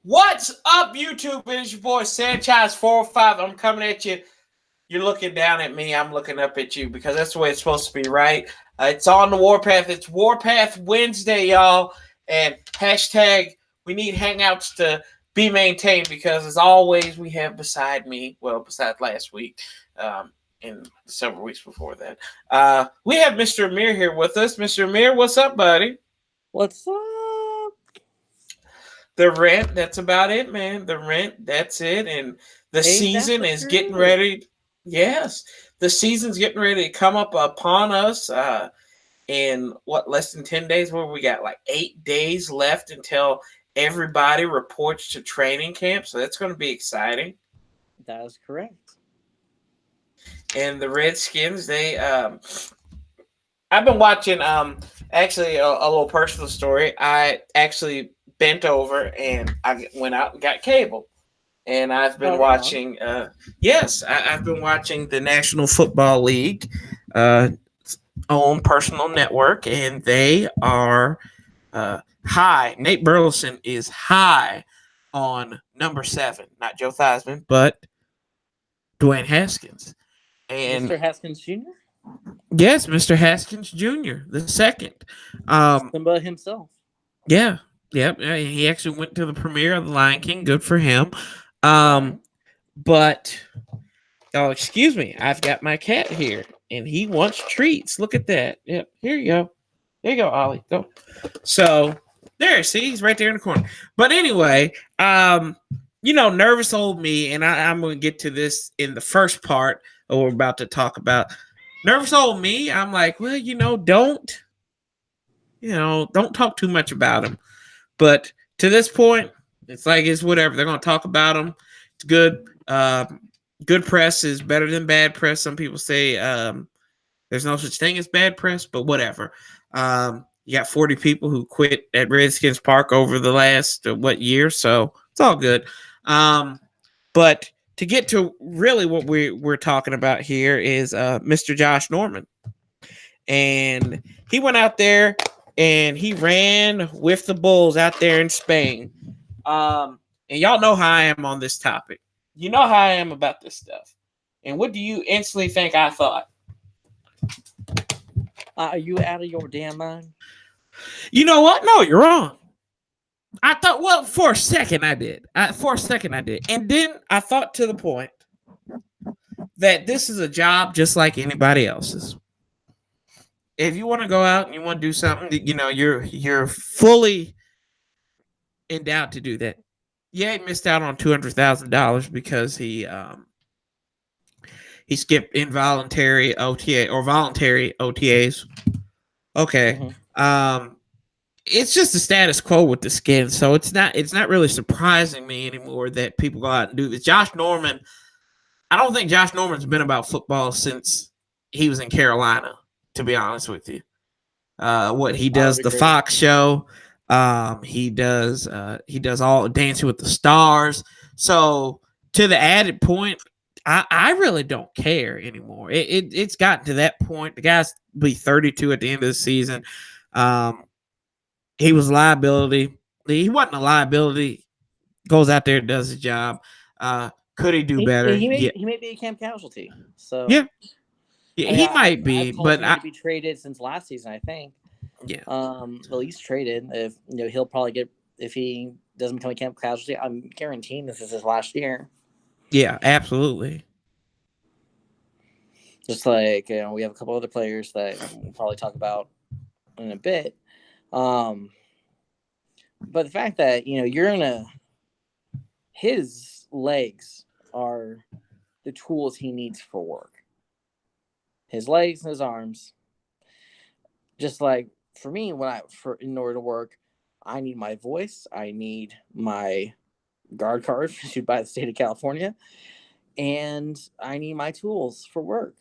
What's up, YouTube? It's your boy Sanchez405. I'm coming at you. You're looking down at me. I'm looking up at you because that's the way it's supposed to be, right? It's on the Warpath. It's Warpath Wednesday, y'all. And hashtag we need hangouts to be maintained because, as always, we have beside me, well, besides last week, and several weeks before that, we have Mr. Amir here with us. Mr. Amir, what's up, buddy? What's up? The rent, that's about it, man. The rent, that's it. And the Ain't that season the is getting truth? ready. Yes, the season's getting ready to come up upon us. In what, less than 10 days? Where we got like 8 days left until everybody reports to training camp. So that's going to be exciting. That is correct. And the Redskins, I've been watching, actually a little personal story. I actually bent over and I went out and got cable. And I've been Oh, right on. watching, I've been watching the National Football League own personal network, and they are high. Nate Burleson is high on number 7, not Joe Theismann, but Dwayne Haskins. And Mr. Haskins Jr.? yes, Mr. Haskins Jr., the second. Simba himself. Yeah, yep. He actually went to the premiere of The Lion King. Good for him. But oh, excuse me, I've got my cat here, and he wants treats. Look at that. Yep, here you go. There you go, Ollie. Go. So there, see, he's right there in the corner. But anyway, nervous old me, and I'm going to get to this in the first part of what we're about to talk about. Nervous old me, I'm like, well, don't talk too much about him. But to this point, it's whatever. They're going to talk about him. It's good. Good press is better than bad press. Some people say there's no such thing as bad press, but whatever. You got 40 people who quit at Redskins Park over the last year, so it's all good. But to get to really what we're talking about here is Mr. Josh Norman, and he went out there and he ran with the Bulls out there in Spain. And y'all know how I am on this topic. You know how I am about this stuff. And what do you instantly think I thought? Are you out of your damn mind? You know what? No, you're wrong. I thought, well, for a second I did. And then I thought to the point that this is a job just like anybody else's. If you want to go out and you want to do something, you're fully endowed to do that. Yeah, he missed out on $200,000 because he skipped involuntary OTA or voluntary OTAs. Okay. Mm-hmm. It's just the status quo with the Skins, so it's not really surprising me anymore that people go out and do this. Josh Norman, I don't think Josh Norman's been about football since he was in Carolina, to be honest with you. What he does, the Fox show. He does all Dancing with the Stars. So to the added point, I really don't care anymore. It's gotten to that point. The guy's be 32 at the end of the season. He was a liability. He wasn't a liability. Goes out there and does his job. Could he do better? He may be a camp casualty. So yeah, he might be. But to be traded since last season, I think. Yeah. At least traded. If he'll probably get, if he doesn't become a camp casualty, I'm guaranteeing this is his last year. Yeah, absolutely. Just like we have a couple other players that we'll probably talk about in a bit. But the fact that his legs are the tools he needs for work. His legs and his arms. Just like for me, in order to work, I need my voice. I need my guard card issued by the state of California, and I need my tools for work.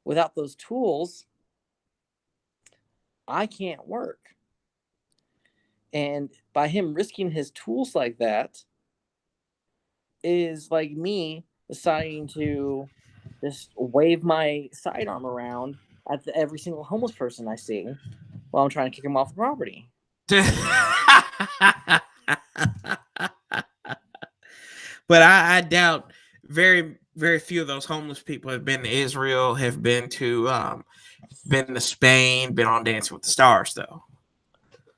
Without those tools, I can't work. And by him risking his tools like that is like me deciding to just wave my sidearm around at every single homeless person I see while I'm trying to kick him off the property. But I doubt very, very few of those homeless people have been to Israel, have been to Spain, been on Dancing with the Stars, though.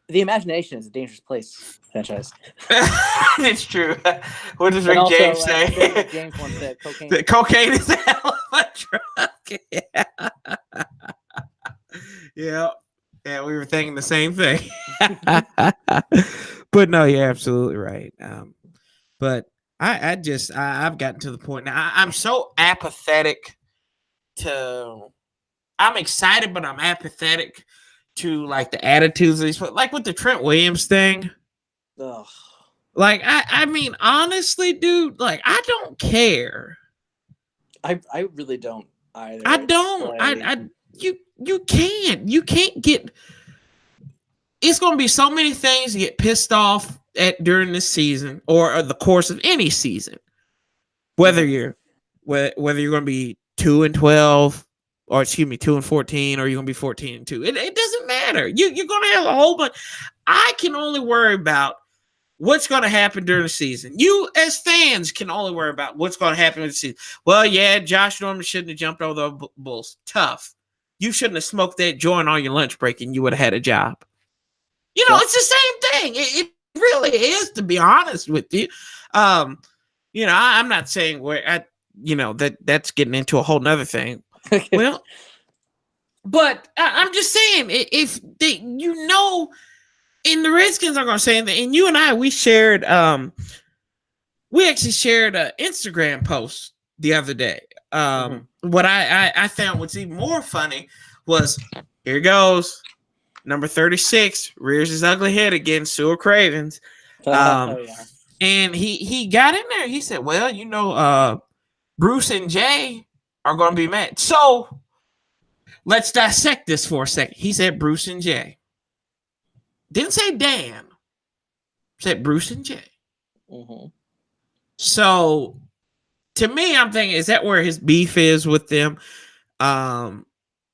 The imagination is a dangerous place, franchise. It's true. What does And Rick also, James say? James once said, cocaine. The cocaine is a hell of a drug. Yeah. Yeah, we were thinking the same thing. But no, you're absolutely right. But I've gotten to the point now. I'm so apathetic to. I'm excited, but I'm apathetic to like the attitudes of these. Like with the Trent Williams thing. Ugh. Like I mean, honestly, dude, like I don't care. I really don't either. I don't. Like, You can't get. It's going to be so many things you get pissed off at during this season or the course of any season. Whether you're going to be 2-12 or 2-14 or you're going to be 14-2. It doesn't matter. You're going to have a whole bunch. I can only worry about what's going to happen during the season. You, as fans, can only worry about what's going to happen in the season. Well, yeah, Josh Norman shouldn't have jumped over the Bulls. Tough. You shouldn't have smoked that joint on your lunch break and you would have had a job. You know, it's the same thing. It really is, to be honest with you. You know, I'm not saying that's getting into a whole nother thing. Well, but I'm just saying, if they, and the Redskins are going to say that, and you and I, we actually shared an Instagram post the other day. What I found was even more funny was, here goes, number 36 rears his ugly head against Sewer Cravens. And he got in there. He said, well, Bruce and Jay are going to be mad. So let's dissect this for a second. He said Bruce and Jay. Didn't say Dan. Said Bruce and Jay. So to me, I'm thinking, is that where his beef is with them? And,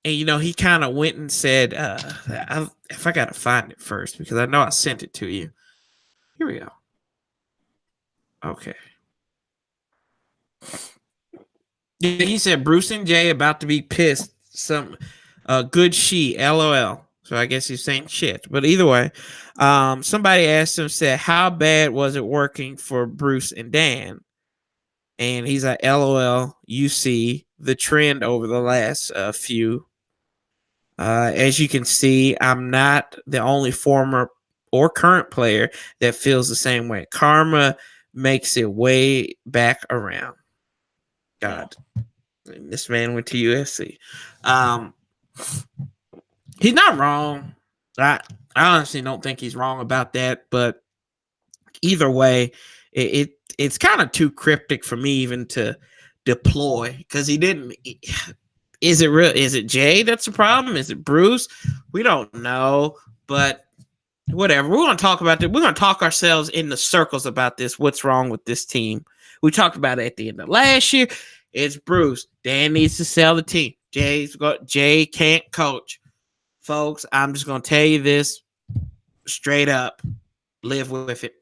he kind of went and said, if I got to find it first, because I know I sent it to you. Here we go. Okay. He said, Bruce and Jay about to be pissed. Some good she, LOL. So I guess he's saying shit. But either way, somebody asked him, said, how bad was it working for Bruce and Dan? And he's like, LOL, you see the trend over the last few. As you can see, I'm not the only former or current player that feels the same way. Karma makes it way back around. God. And this man went to USC. He's not wrong. I honestly don't think he's wrong about that, but either way, it's kind of too cryptic for me even to deploy, because he didn't. Is it real? Is it Jay that's the problem? Is it Bruce? We don't know, but whatever. We're going to talk about that. We're going to talk ourselves in the circles about this. What's wrong with this team? We talked about it at the end of last year. It's Bruce. Dan needs to sell the team. Jay can't coach. Folks, I'm just going to tell you this straight up. Live with it.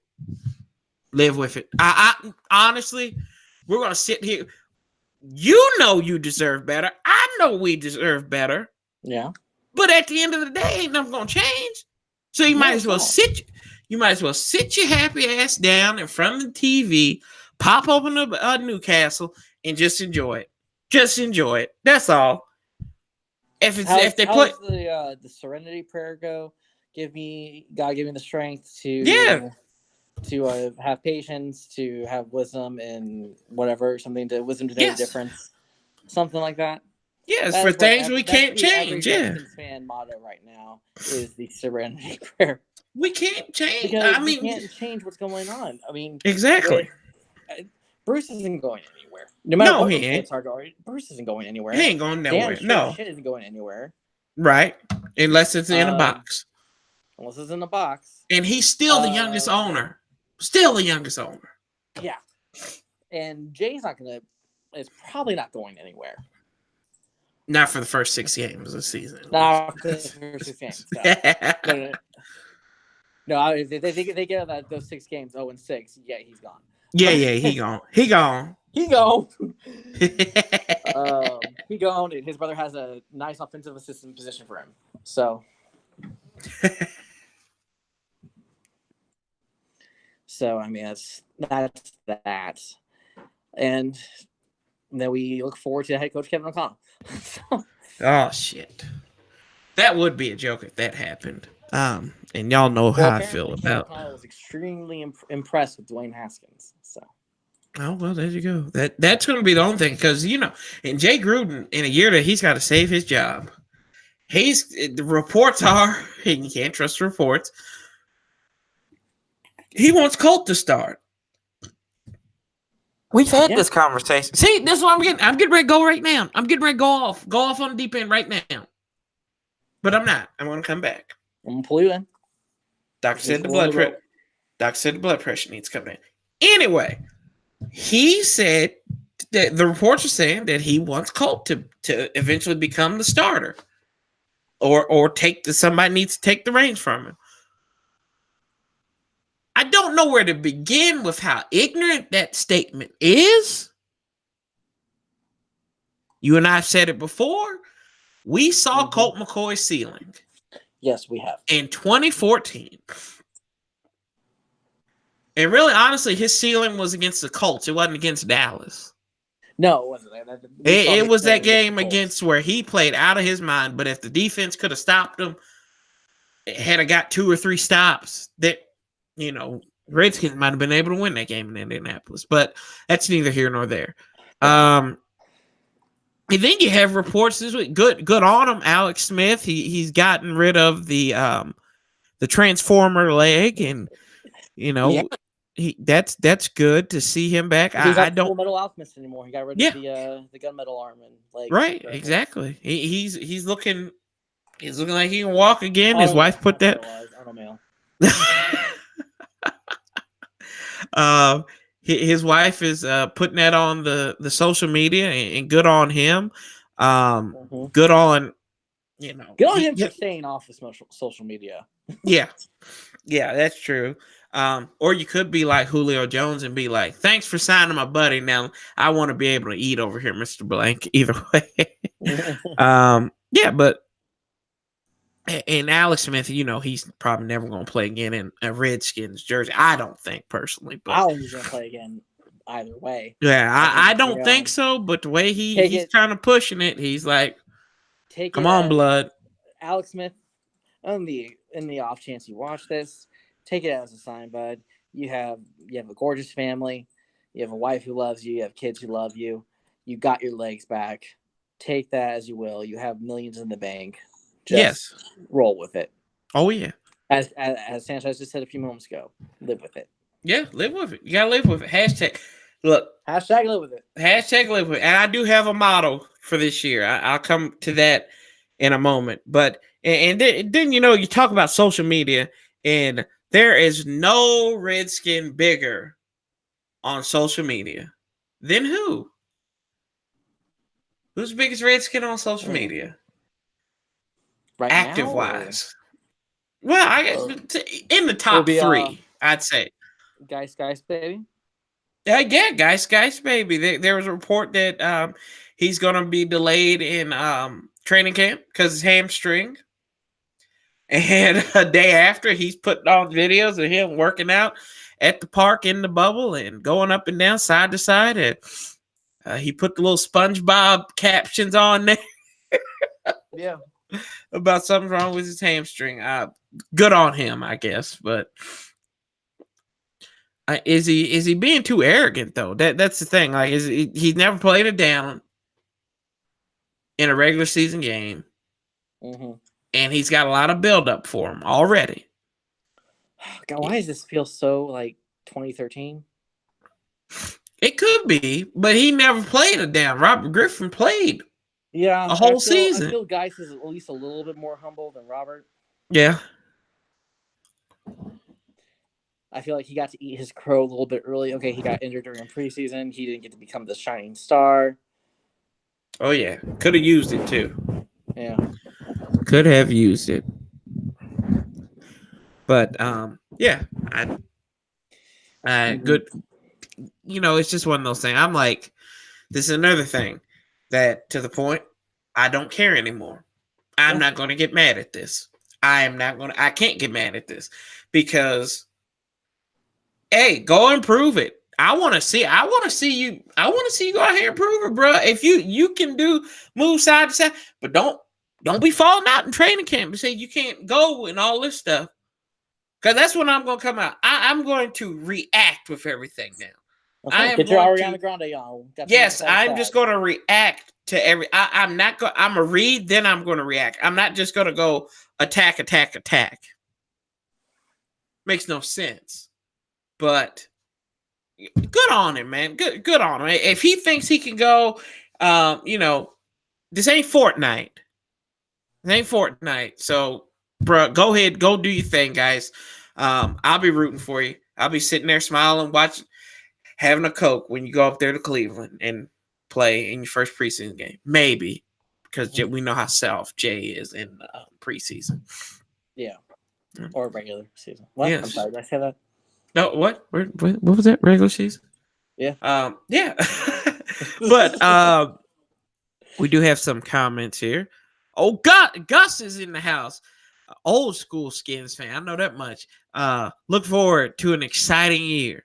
Live with it. I honestly, we're going to sit here. You know you deserve better. I know we deserve better. Yeah. But at the end of the day, ain't nothing gonna change. So you might as well sit your happy ass down in front of the TV, pop open a Newcastle, and just enjoy it. Just enjoy it. That's all. If they put the Serenity Prayer go, God give me the strength to have patience, to have wisdom, and whatever, wisdom to know the difference, something like that. Yes, for things we can't change. Yeah. Redskins fan motto right now is the Serenity Prayer. We can't change. Because we can't change what's going on. I mean, exactly. Bruce isn't going anywhere. No matter what he ain't. Bruce isn't going anywhere. He ain't going nowhere. Shit isn't going anywhere. Right, unless it's in a box. Unless it's in a box. And he's still the youngest owner. Still the youngest owner. Yeah. And Jay's is probably not going anywhere. Not for the first 6 games of the season. Not for the first 6 games. No, if they get those 6 games 0-6, yeah, he's gone. Yeah, he gone. He gone. He gone. He gone, and his brother has a nice offensive assistant position for him. So I mean, that's that. And then we look forward to head coach Kevin O'Connell. Oh shit, that would be a joke if that happened. And y'all know how I feel Kevin about. O'Connell was extremely impressed with Dwayne Haskins. So. Oh well, there you go. That's going to be the only thing because and Jay Gruden in a year that he's got to save his job. The reports are, and you can't trust the reports. He wants Colt to start. We've had this conversation. See, this is what I'm getting. I'm getting ready to go right now. I'm getting ready to go off on the deep end right now. But I'm not. I'm going to come back. I'm going to pull you in. Doctor said the blood pressure needs to come in. Anyway, he said that the reports are saying that he wants Colt to eventually become the starter, or somebody needs to take the reins from him. I don't know where to begin with how ignorant that statement is. You and I have said it before. We saw Colt McCoy's ceiling. Yes, we have. In 2014. And really, honestly, his ceiling was against the Colts. It wasn't against Dallas. No, it wasn't. It was that game against where he played out of his mind. But if the defense could have stopped him, had got 2 or 3 stops, that Redskins might have been able to win that game in Indianapolis. But that's neither here nor there. And then you have reports this week. Good on him, Alex Smith. He's gotten rid of the transformer leg, and that's good to see him back. I don't Full Metal Alchemist anymore. He got rid of the gunmetal arm and leg. Right, exactly. He's looking like he can walk again. His wife put that. His wife is putting that on the social media, and good on him. Good on Good on him for staying off of social media. Yeah, that's true. Or you could be like Julio Jones and be like, "Thanks for signing my buddy. Now I want to be able to eat over here, Mr. Blank." Either way, but. And Alex Smith, he's probably never going to play again in a Redskins jersey. I don't think personally, but I don't think he's going to play again either way. Yeah, I don't think so. But the way he's kind of pushing it, he's like, "Come on, blood." Alex Smith, in the off chance you watch this, take it as a sign, bud. You have a gorgeous family. You have a wife who loves you. You have kids who love you. You got your legs back. Take that as you will. You have millions in the bank. Just roll with it. Oh yeah. As Sanchez just said a few moments ago, live with it. Yeah, live with it. You gotta live with it. Hashtag live with it. Hashtag live with it. And I do have a motto for this year. I'll come to that in a moment. But and then you talk about social media, and there is no Redskin bigger on social media than who? Who's the biggest Redskin on social media? Right active now, wise. Well, I guess in the top 3, I'd say. Guice, baby. Yeah, Guice, baby. There was a report that he's going to be delayed in training camp because his hamstring. And a day after, he's putting on videos of him working out at the park in the bubble and going up and down side to side. And he put the little SpongeBob captions on there. Yeah. About something wrong with his hamstring. Good on him, I guess. But is he being too arrogant though? That's the thing. Like, he's never played it down in a regular season game, and he's got a lot of build up for him already. God, why does this feel so like 2013? It could be, but he never played it down. Robert Griffin played. Yeah, a whole season. I feel Guice is at least a little bit more humble than Robert. Yeah. I feel like he got to eat his crow a little bit early. Okay, he got injured during preseason. He didn't get to become the shining star. Oh, yeah. Could have used it, too. Yeah. Could have used it. But, yeah. Good it's just one of those things. I'm like, this is another thing that, to the point, I don't care anymore. I'm not going to get mad at this. I can't get mad at this because, hey, go and prove it. I want to see you go out here and prove it, bro. If you can move side to side, but don't be falling out in training camp and say you can't go and all this stuff. Because that's when I'm going to come out. I'm going to react with everything now. Okay, I am get your going Ariana to, Grande on. yes, I'm just going to react to every. I'm not going. I'm gonna read, then I'm going to react. I'm not just going to go attack. Makes no sense. But good on him, man. Good on him. If he thinks he can go, this ain't Fortnite. It ain't Fortnite. So, bro, go ahead, go do your thing, guys. I'll be rooting for you. I'll be sitting there smiling, having a Coke when you go up there to Cleveland and play in your first preseason game. Maybe, because we know how soft Jay is in preseason. Yeah. Or regular season. What? Yes. I'm sorry, did I say that? No, what? What was that? Regular season? Yeah. Yeah. But we do have some comments here. Oh, God, Gus is in the house. Old school Skins fan. I know that much. Look forward to an exciting year.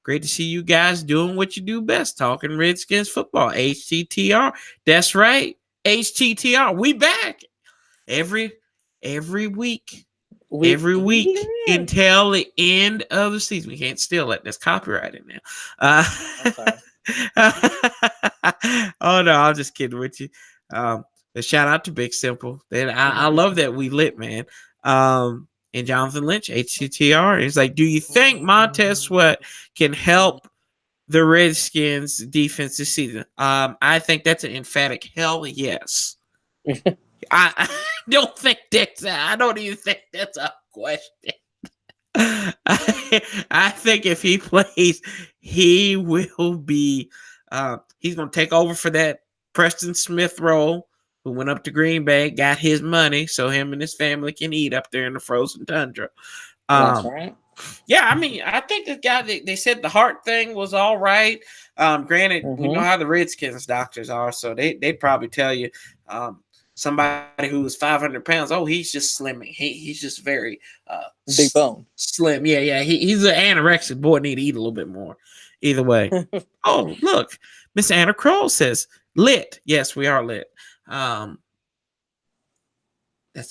Great to see you guys doing what you do best, talking Redskins football. HTTR. That's right. HTTR. We back every week. Every week until the end of the season. We can't steal it. That's copyrighted now. I'm sorry. Oh no, I'm just kidding with you. A shout out to Big Simple. I love that we lit, man. And Jonathan Lynch, HTTR, is like, do you think Montez Sweat can help the Redskins defense this season? I think that's an emphatic hell yes. I don't think I don't even think that's a question. I think if he plays, he will be. He's going to take over for that Preston Smith role, who went up to Green Bay, got his money, so him and his family can eat up there in the frozen tundra. That's right. Yeah, I mean, I think this guy. They said the heart thing was all right. Granted, we know how the Redskins doctors are, so they'd probably tell you. Somebody who was 500 pounds, oh, he's just slimming. He's just very big bone, slim. Yeah. He's an anorexic boy. Need to eat a little bit more. Either way. Oh, look, Miss Anna Kroll says lit. Yes, we are lit. That's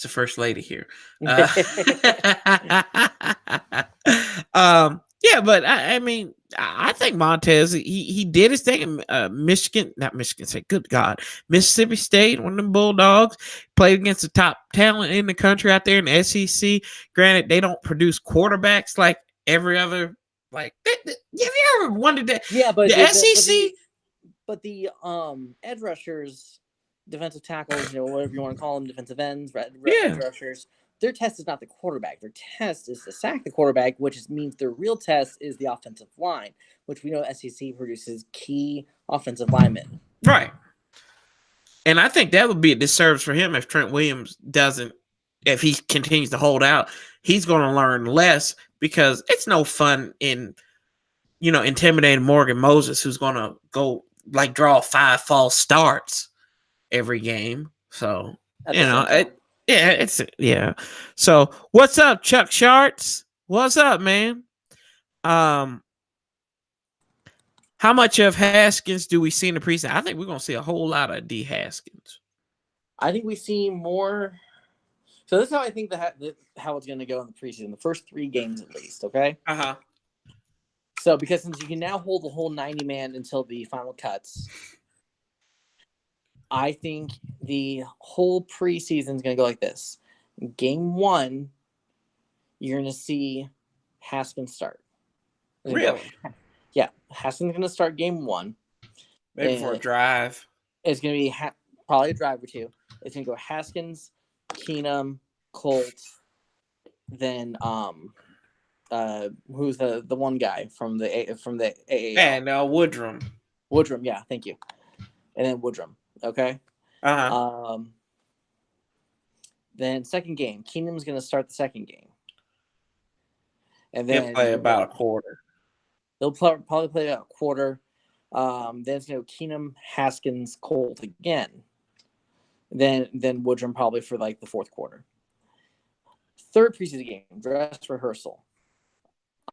the first lady here. Yeah, but I mean, I think Montez, he did his thing in Michigan State, good God, Mississippi State, one of them Bulldogs, played against the top talent in the country out there in the SEC. Granted, they don't produce quarterbacks like every other, like, have you ever wondered that? Yeah, but the SEC, but the edge rushers, defensive tackles, whatever you want to call them, defensive ends, edge rushers, their test is not the quarterback. Their test is to sack the quarterback, which means their real test is the offensive line, which we know SEC produces key offensive linemen. Right. And I think that would be a disservice for him if Trent Williams if he continues to hold out, he's going to learn less because it's no fun in, intimidating Morgan Moses, who's going to go draw 5 false starts every game. So, yeah. So, what's up, Chuck Sharts? What's up, man? How much of Haskins do we see in the preseason? I think we're going to see a whole lot of D. Haskins. I think we see more. So this is how I think how it's going to go in the preseason. The first 3 games at least, okay? Uh-huh. So because since you can now hold the whole 90-man until the final cuts, I think the whole preseason is going to go like this. Game 1, you're going to see Haskins start. Really? Yeah. Haskins going to start game 1. Maybe for a drive. It's going to be probably a drive or 2. It's going to go Haskins, Keenum, Colt, then who's the one guy from the AAL? And Woodrum. Woodrum, yeah, thank you. And then Woodrum, okay? Uh-huh. Then second game, Keenum's going to start the second game. And then he'll play about a quarter. They'll probably play about a quarter. Then it's Keenum, Haskins, Colt again. Then Woodrum probably for like the fourth quarter. Third preseason game, dress rehearsal.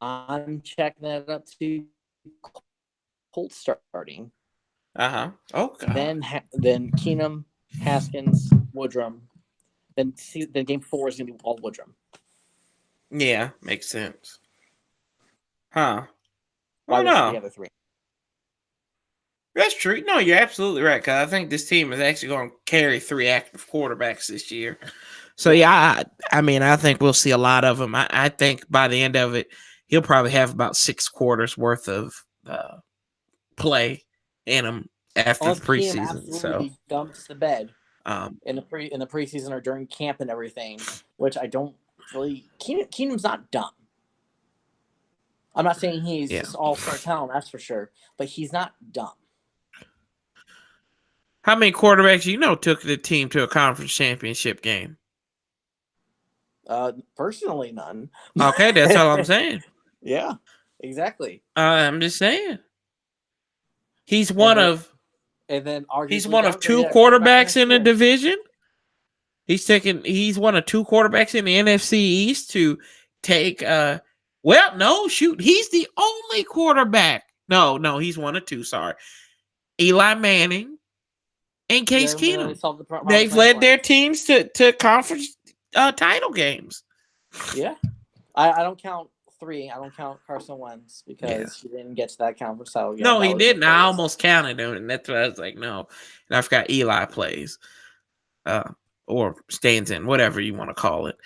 I'm checking that up to Colt starting. Oh God. Then Keenum, Haskins, Woodrum. Then game 4 is gonna be all Woodrum. Yeah, makes sense. Huh? Why no. The other 3? That's true. No, you're absolutely right. Because I think this team is actually going to carry 3 active quarterbacks this year. So yeah, I think we'll see a lot of them. I think by the end of it, he'll probably have about 6 quarters worth of play in him after the preseason. So dumps the bed in the preseason or during camp and everything, which I don't really. Keenum's not dumb. I'm not saying he's just all-star talent, that's for sure, but he's not dumb. How many quarterbacks took the team to a conference championship game? Personally, none. Okay, that's all I'm saying. Yeah, exactly. I'm just saying. He's one of 2 quarterbacks in the division. He's one of 2 quarterbacks in the NFC East to take he's the only quarterback. No, he's one of 2, sorry. Eli Manning and Case Keenum. They've led their teams to conference title games. Yeah. I don't count 3. I don't count Carson Wentz because he didn't get to that conference title game. No, he didn't. I almost counted him, and that's why I was like, no. And I forgot Eli plays. Or stands in, whatever you want to call it.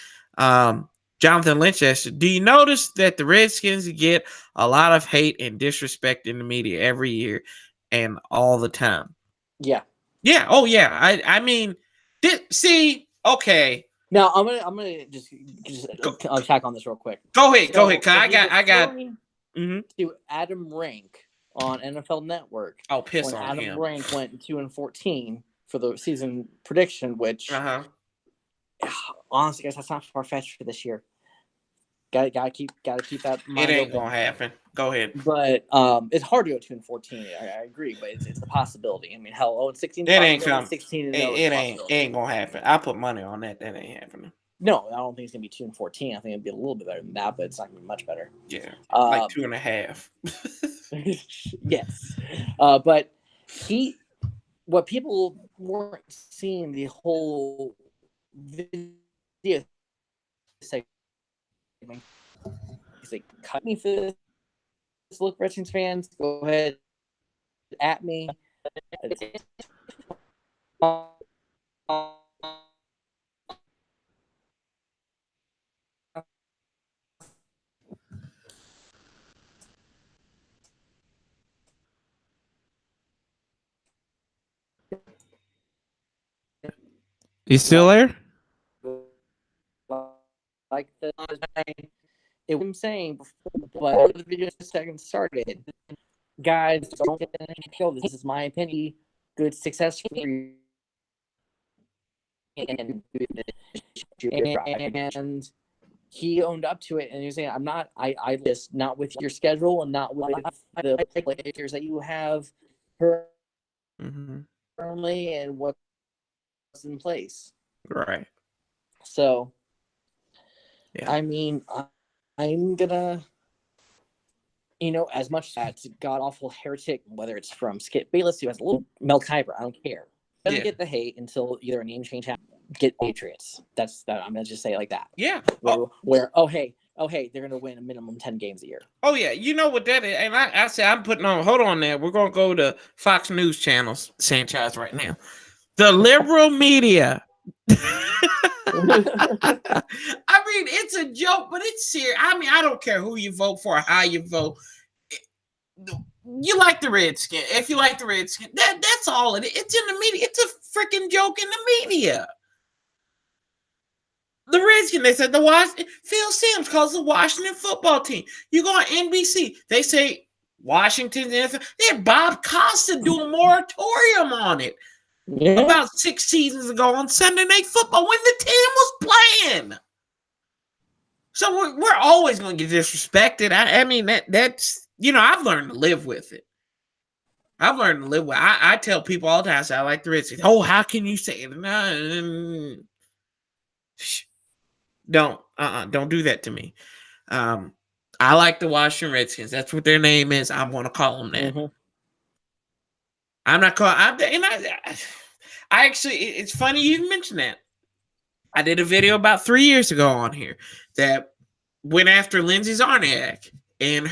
Jonathan Lynch asked, do you notice that the Redskins get a lot of hate and disrespect in the media every year and all the time? Yeah. Yeah. Oh, yeah. I mean, okay. Now I'm gonna just attack on this real quick. Go ahead. Cause I got to Adam Rank on NFL Network. Oh, piss on Adam him. Adam Rank went 2-14 for the season prediction, which honestly, guys, that's not far fetched for this year. Gotta keep that in mind. It ain't gonna happen. Go ahead. But it's hard to go 2-14. I agree, but it's a possibility. I mean, hell, 0-16. It ain't coming. 16. It ain't gonna happen. I put money on that. That ain't happening. No, I don't think it's gonna be 2-14. I think it'll be a little bit better than that, but it's not gonna be much better. Yeah, like 2.5. Yes, but what people weren't seeing the whole video segment. He's like, cut me for this. Look, Redskins fans, go ahead at me. You still there? Like it was saying before the video second started, guys, don't kill this. This is my opinion. Good success for you. And he owned up to it, and he was saying, I just not with your schedule and not with the players that you have currently and what's in place. Right. So, I mean, I'm gonna, as much as that's god awful heretic, whether it's from Skip Bayless who has a little Mel Kiper, I don't care. Doesn't get the hate until either a name change happens. Get Patriots. That's that. I'm gonna just say it like that. Yeah. Where hey, they're gonna win a minimum 10 games a year. Oh yeah, you know what that is, and I say I'm putting on. Hold on, there. We're gonna go to Fox News channels franchise right now. The liberal media. I mean, it's a joke, but it's serious. I mean, I don't care who you vote for or how you vote. You like the Redskins. If you like the Redskins, that's all it is. It's in the media. It's a freaking joke in the media. The Redskins, they said Phil Simms calls the Washington football team. You go on NBC, they say Washington. They had Bob Costa do a moratorium on it. Yeah. About 6 seasons ago on Sunday Night Football when the team was playing. So we're always going to get disrespected. I mean, that's I've learned to live with it. I've learned to live with. I tell people all the time, I like the Redskins. Oh, how can you say it? No, don't do that to me. I like the Washington Redskins. That's what their name is. I'm going to call them that. Mm-hmm. I'm not calling. I actually, it's funny you mentioned that. I did a video about 3 years ago on here that went after Lindsay Zarniak and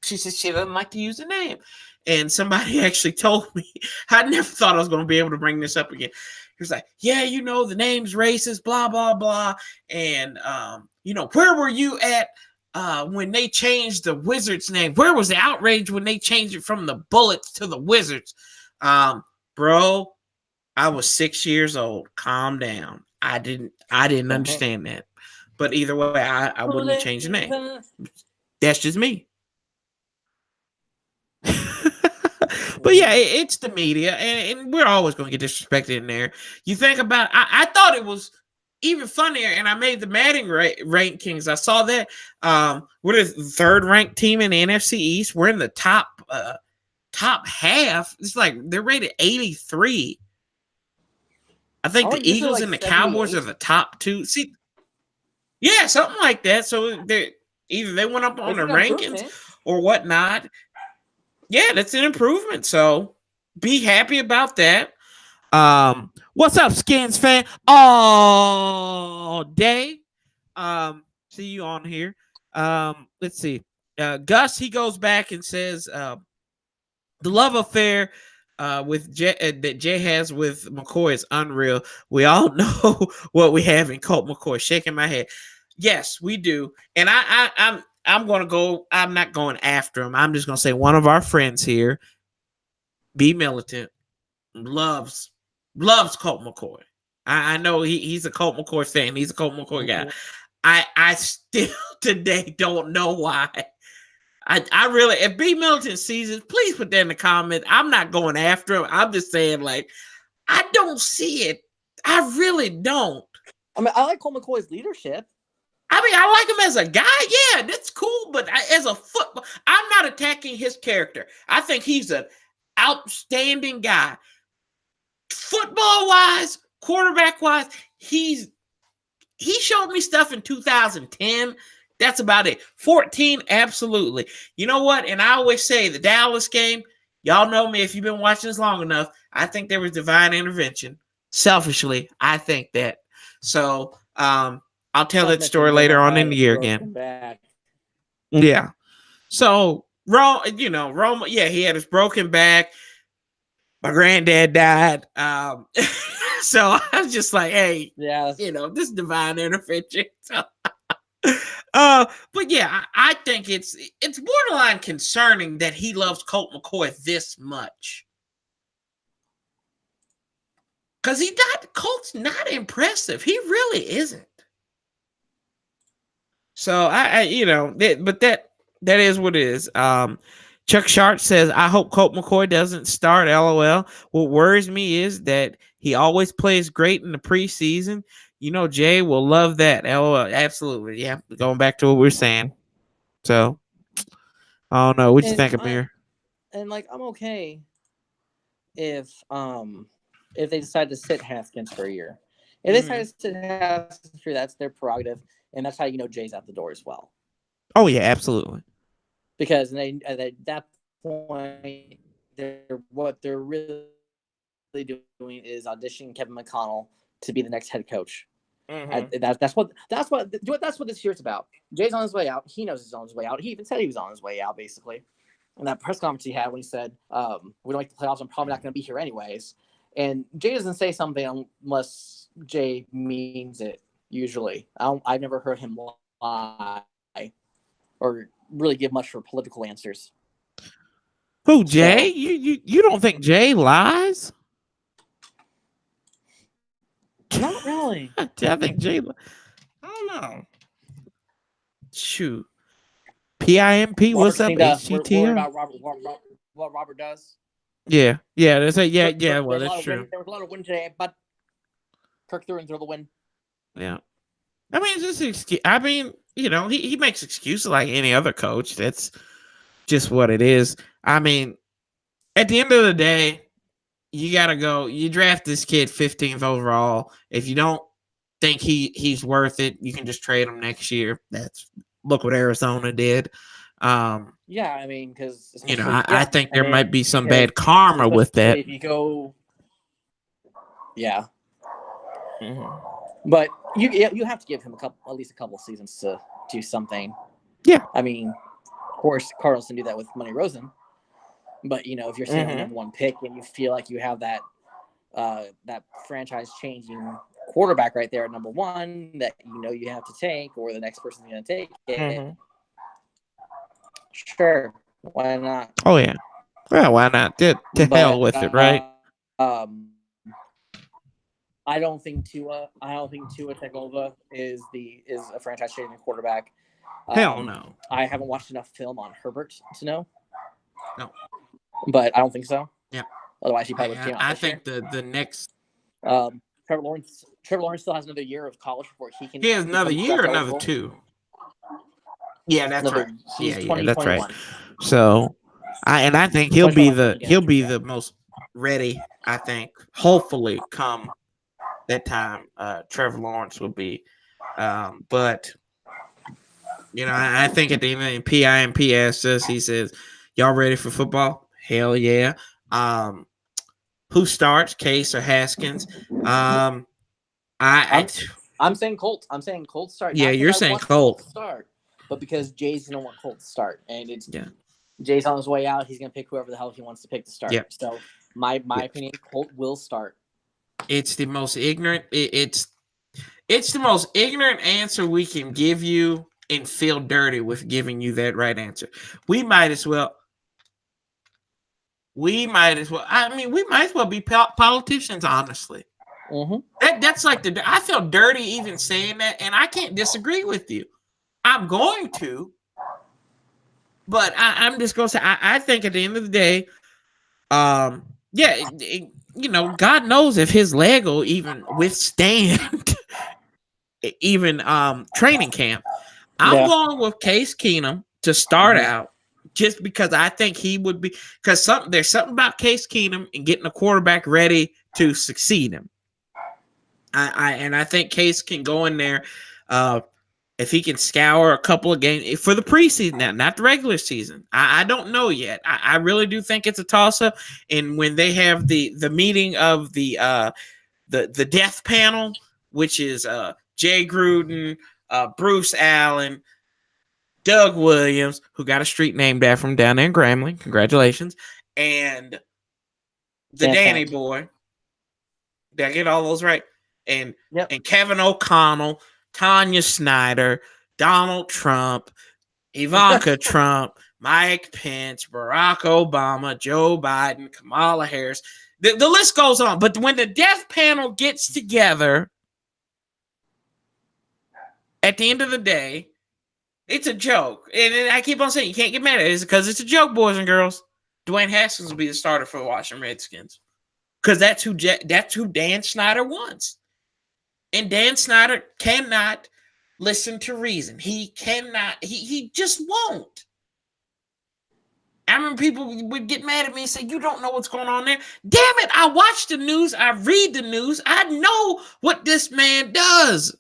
she said she doesn't like to use the name. And somebody actually told me, I never thought I was going to be able to bring this up again. He was like, yeah, the name's racist, blah, blah, blah. And, where were you at when they changed the Wizards name? Where was the outrage when they changed it from the Bullets to the Wizards? Bro, I was 6 years old. Calm down. I didn't understand that. But either way, I wouldn't change the name. That's just me. But yeah, it's the media, and we're always going to get disrespected in there. You think about, I thought it was even funnier, and I made the Madden rankings. I saw that we're the third ranked team in the NFC East. We're in the top half. It's like they're rated 83. I think the Eagles and the Cowboys are the top two. See, yeah, something like that. So either they went up on the rankings or whatnot. Yeah, that's an improvement. So be happy about that. What's up, Skins fan? All day. See you on here. Let's see. Gus, he goes back and says the love affair with that Jay has with McCoy is unreal. We all know what we have in Colt McCoy. Shaking my head. Yes, we do. And I'm going to go. I'm not going after him. I'm just going to say one of our friends here, B Militant, loves Colt McCoy. I know he's a Colt McCoy fan. He's a Colt McCoy guy. I still today don't know why. I really, if B Militant sees it, please put that in the comments. I'm not going after him. I'm just saying, like, I don't see it. I really don't. I mean, I like Colt McCoy's leadership. I mean, I like him as a guy. Yeah, that's cool. But as a football, I'm not attacking his character. I think he's an outstanding guy. Football-wise, quarterback-wise, he showed me stuff in 2010. That's about it. 14, absolutely. You know what? And I always say the Dallas game, y'all know me if you've been watching this long enough. I think there was divine intervention. Selfishly, I think that. So, I'll tell that story later on in the year again. Yeah. So, Rome, yeah, he had his broken back. My granddad died. So I was just like, hey, yeah, this divine intervention. So, but yeah, I think it's borderline concerning that he loves Colt McCoy this much. Because Colt's not impressive. He really isn't. So but that is what it is. Chuck Sharp says, I hope Colt McCoy doesn't start, LOL. What worries me is that he always plays great in the preseason. Jay will love that, LOL. Absolutely. Yeah, going back to what we were saying. So, I don't know. What you think, Amir? And, I'm okay if they decide to sit Haskins for a year. If they decide to sit Haskins for that's their prerogative, and that's how Jay's out the door as well. Oh, yeah, absolutely. Because at that point, what they're really doing is auditioning Kevin McConnell to be the next head coach. Mm-hmm. That's what this year's about. Jay's on his way out. He knows he's on his way out. He even said he was on his way out, basically. And that press conference he had when he said, "We don't make the playoffs. I'm probably not going to be here anyways." And Jay doesn't say something unless Jay means it. Usually, I've never heard him lie or really give much for political answers. Who, Jay? So, you don't think Jay lies? Not really. I think Jay. I don't know. Shoot. PIMP. What's up, HTTR? About what Robert does. Yeah. That's yeah. Well, that's true. There was a lot of win today, but Kirk threw the win. Yeah. I mean, it's just excuse. I mean, he makes excuses like any other coach. That's just what it is. I mean, at the end of the day, you gotta go. You draft this kid 15th overall. If you don't think he's worth it, you can just trade him next year. Look what Arizona did. Yeah, I mean, because I think there might be some bad karma with that. If you go, yeah, Mm-hmm. but you have to give him at least a couple seasons to do something. Yeah, I mean, of course, Cardinals can do that with Money Rosen, but if you're sitting on the number one pick and you feel like you have that that franchise-changing quarterback right there at number one that you have to take, or the next person's going to take it. Sure, why not? Oh yeah, well, why not? To hell with it, right? I don't think Tua Tagovailoa is a franchise-changing quarterback. Hell no. I haven't watched enough film on Herbert to know. No, but I don't think so. Yeah. Otherwise, he probably would have came out. I think the next. Trevor Lawrence still has another year of college before he can. He has another year, another 2. Yeah, that's right. Yeah, that's right. So, I think he'll be the most ready. I think, hopefully, come that time, Trevor Lawrence will be. But I think at the end of the PIMP asks us, he says, "Y'all ready for football?" Hell yeah. Who starts, Case or Haskins? I'm saying Colts. I'm saying Colts start. Yeah, you're saying Colts start, but because Jay's gonna want Colts to start, and Jay's on his way out. He's gonna pick whoever the hell he wants to pick to start. Yep. So my opinion, Colt will start. It's the most ignorant. It's the most ignorant answer we can give you, and feel dirty with giving you that right answer. We might as well. I mean, we might as well be politicians, honestly. Mm-hmm. That's like I feel dirty even saying that, and I can't disagree with you. I'm going to, but I'm just gonna say I think at the end of the day, God knows if his leg will even withstand even training camp. I'm going with Case Keenum to start out, just because I think he would be, because there's something about Case Keenum and getting a quarterback ready to succeed him. I think Case can go in there if he can scour a couple of games for the preseason now, not the regular season. I don't know yet. I really do think it's a toss-up. And when they have the meeting of the death panel, which is Jay Gruden, Bruce Allen, Doug Williams, who got a street named after him down there in Grambling. Congratulations. And the Danny boy. Did I get all those right? And Kevin O'Connell, Tanya Snyder, Donald Trump, Ivanka Trump, Mike Pence, Barack Obama, Joe Biden, Kamala Harris. The list goes on. But when the death panel gets together, at the end of the day, it's a joke. And I keep on saying, you can't get mad at it. It's because it's a joke, boys and girls. Dwayne Haskins will be the starter for the Washington Redskins. Because that's who Dan Snyder wants. And Dan Snyder cannot listen to reason. He cannot. He just won't. I remember people would get mad at me and say, you don't know what's going on there. Damn it, I watch the news. I read the news. I know what this man does.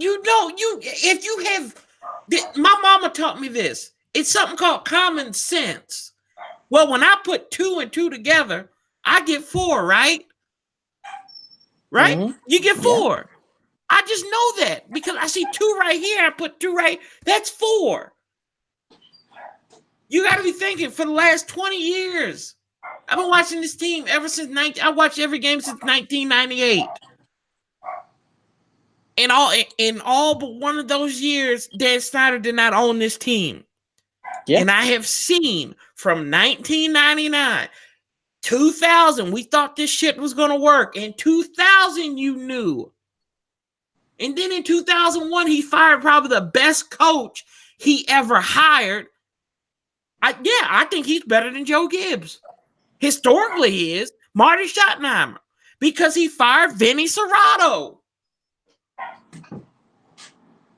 If you have, my mama taught me this. It's something called common sense. Well, when I put 2 and 2 together, I get 4, right? Right? Mm-hmm. You get 4. Yeah. I just know that because I see 2 right here. I put 2 right. That's 4. You got to be thinking for the last 20 years. I've been watching this team ever since I watched every game since 1998. In all but one of those years, Dan Snyder did not own this team. Yeah. And I have seen from 1999, 2000, we thought this shit was going to work. In 2000, you knew. And then in 2001, he fired probably the best coach he ever hired. I think he's better than Joe Gibbs. Historically, he is. Marty Schottenheimer. Because he fired Vinny Serrato.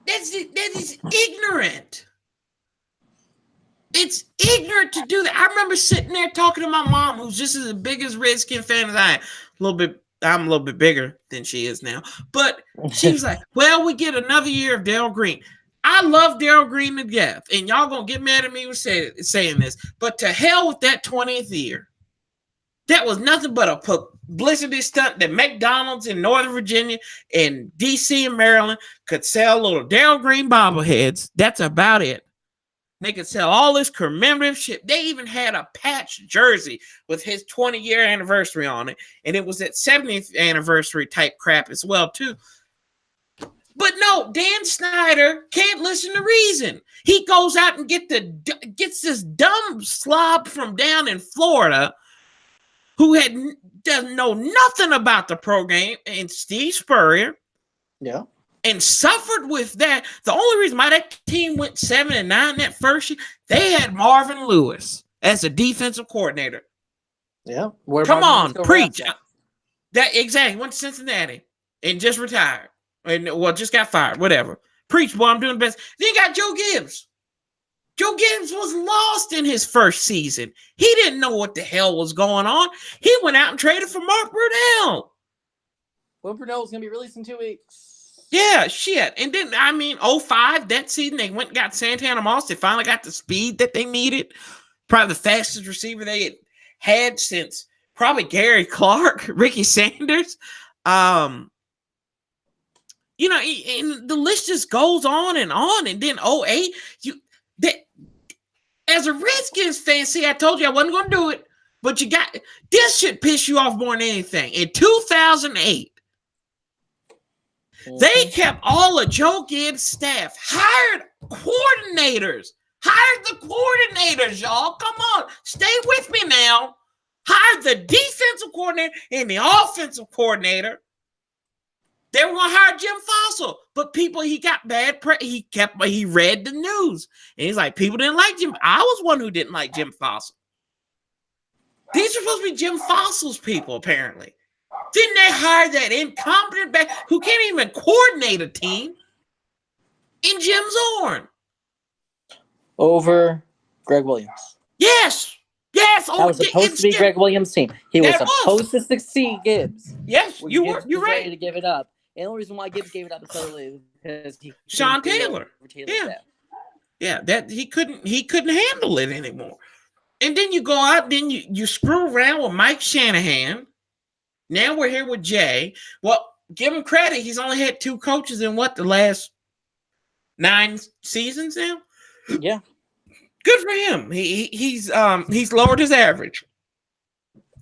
That is ignorant. It's ignorant to do that. I remember sitting there talking to my mom, who's just as big as Redskin fan as I am. I'm a little bit bigger than she is now. But she was like, well, we get another year of Darrell Green. I love Darrell Green to death. And y'all going to get mad at me for saying this. But to hell with that 20th year. That was nothing but a publicity stunt that McDonald's in Northern Virginia and D.C. and Maryland could sell little Darrell Green bobbleheads. That's about it. They could sell all this commemorative shit. They even had a patch jersey with his 20-year anniversary on it. And it was that 70th anniversary type crap as well, too. But no, Dan Snyder can't listen to reason. He goes out and gets this dumb slob from down in Florida who doesn't know nothing about the program, and Steve Spurrier. Yeah. And suffered with that. The only reason why that team went 7-9 that first year, they had Marvin Lewis as a defensive coordinator. Yeah. Come on, preach. That exactly. Went to Cincinnati and just retired. And just got fired. Whatever. Preach, boy, I'm doing the best. Then you got Joe Gibbs. Joe Gibbs was lost in his first season. He didn't know what the hell was going on. He went out and traded for Mark Brunell. Well, Brunell's going to be released in 2 weeks. Yeah, shit. And then, 05, that season, they went and got Santana Moss. They finally got the speed that they needed. Probably the fastest receiver they had since probably Gary Clark, Ricky Sanders. And the list just goes on. And then 08, as a Redskins fan, see, I told you I wasn't going to do it, but this should piss you off more than anything. In 2008, they kept all of Joe Gibbs' staff, hired the coordinators, y'all. Come on, stay with me now. Hired the defensive coordinator and the offensive coordinator. They were going to hire Jim Fossil, but he got bad press. He read the news, and he's like, people didn't like Jim. I was one who didn't like Jim Fossil. These are supposed to be Jim Fossil's people, apparently. Didn't they hire that incompetent back who can't even coordinate a team in Jim Zorn? Over Greg Williams. Yes. That was supposed to be Greg Williams' team. He was supposed to succeed Gibbs. Yes, you're right. Ready to give it up. And the only reason why Gibbs gave it up is because Sean Taylor. Yeah, that he couldn't handle it anymore. And then you go out, then you screw around with Mike Shanahan. Now we're here with Jay. Well, give him credit. He's only had 2 coaches in the last 9 seasons now? Yeah. Good for him. He's lowered his average.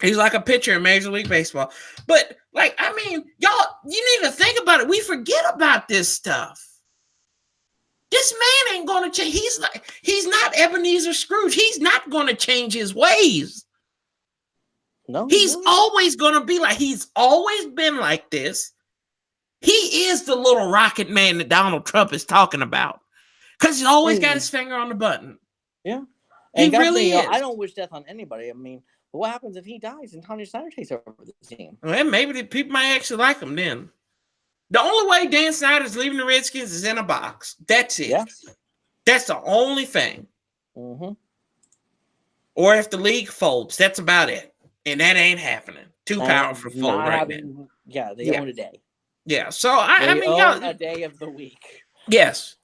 He's like a pitcher in Major League Baseball. But y'all, you need to think about it. We forget about this stuff. This man ain't gonna change. He's not Ebenezer Scrooge. He's not gonna change his ways. No, he's always gonna be he's always been like this. He is the little rocket man that Donald Trump is talking about. Because he's always got his finger on the button. Yeah. He really is. I don't wish death on anybody. But what happens if he dies and Tony Snyder takes over the team? Well, maybe the people might actually like him then. The only way Dan Snyder's leaving the Redskins is in a box. That's it. Yes. That's the only thing. Mm-hmm. Or if the league folds, that's about it. And that ain't happening. Too powerful for fold right now. Yeah, they own a day. Yeah, so I mean, own a day of the week. Yes.